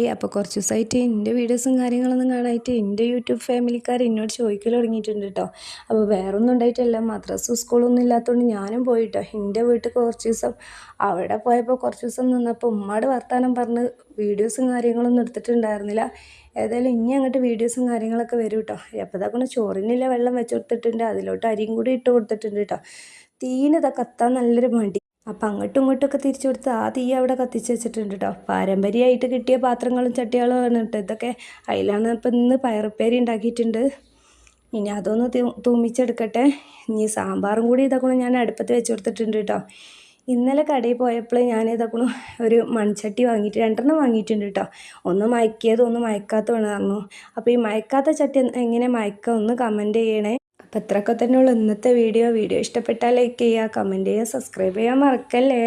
Hi. അപ്പോൾ കുറച്ച് ദിവസമായിട്ട് എൻ്റെ വീഡിയോസും കാര്യങ്ങളൊന്നും കാണാനായിട്ട് എൻ്റെ യൂട്യൂബ് ഫാമിലിക്കാർ എന്നോട് ചോദിക്കൽ തുടങ്ങിയിട്ടുണ്ട് കേട്ടോ. അപ്പോൾ വേറൊന്നും ഉണ്ടായിട്ടല്ല, മദ്രസ സ്കൂളൊന്നും ഇല്ലാത്തതുകൊണ്ട് ഞാനും പോയിട്ടോ എൻ്റെ വീട്ടിൽ കുറച്ച് ദിവസം. അവിടെ പോയപ്പോൾ കുറച്ച് ദിവസം നിന്നപ്പോൾ ഉമ്മാട് വർത്താനം പറഞ്ഞ് വീഡിയോസും കാര്യങ്ങളൊന്നും എടുത്തിട്ടുണ്ടായിരുന്നില്ല. ഏതായാലും ഇനി അങ്ങോട്ട് വീഡിയോസും കാര്യങ്ങളൊക്കെ വരും കേട്ടോ. അപ്പോൾ ഇതാ ചോറിനില്ല വെള്ളം വെച്ച് കൊടുത്തിട്ടുണ്ട്, അതിലോട്ട് അരിയും കൂടി ഇട്ട് കൊടുത്തിട്ടുണ്ട് കേട്ടോ. തീയിനിതാ കത്താൻ നല്ലൊരു മടി. അപ്പം അങ്ങോട്ടും ഇങ്ങോട്ടൊക്കെ തിരിച്ചു കൊടുത്ത് ആ തീ അവിടെ കത്തിച്ച് വെച്ചിട്ടുണ്ട് കേട്ടോ. പാരമ്പര്യമായിട്ട് കിട്ടിയ പാത്രങ്ങളും ചട്ടികളും ആണ് കേട്ടോ ഇതൊക്കെ. അതിലാണ് ഇപ്പം ഇന്ന് പയറുപ്പേരി ഉണ്ടാക്കിയിട്ടുണ്ട്. ഇനി അതൊന്ന് തൂമിച്ചെടുക്കട്ടെ. ഇനി സാമ്പാറും കൂടി ഇതൊക്കെ ഞാൻ അടുപ്പത്ത് വെച്ച് കൊടുത്തിട്ടുണ്ട് കേട്ടോ. ഇന്നലെ കടയിൽ പോയപ്പോൾ ഞാൻ ഇതൊക്കെ ഒരു മൺചട്ടി വാങ്ങിയിട്ട് 2 വാങ്ങിയിട്ടുണ്ട് കേട്ടോ. ഒന്ന് മയക്കിയത് ഒന്ന് മയക്കാത്തതാണ് പറഞ്ഞു. അപ്പോൾ ഈ മയക്കാത്ത ചട്ടി എങ്ങനെ മയക്കുക ഒന്ന് കമൻറ്റ് ചെയ്യണേ. അപ്പോൾ ഇത്രയൊക്കെ തന്നെയുള്ളൂ ഇന്നത്തെ വീഡിയോ. ഇഷ്ടപ്പെട്ടാൽ ലൈക്ക് ചെയ്യുക, കമൻറ്റ് ചെയ്യുക, സബ്സ്ക്രൈബ് ചെയ്യാൻ മറക്കല്ലേ.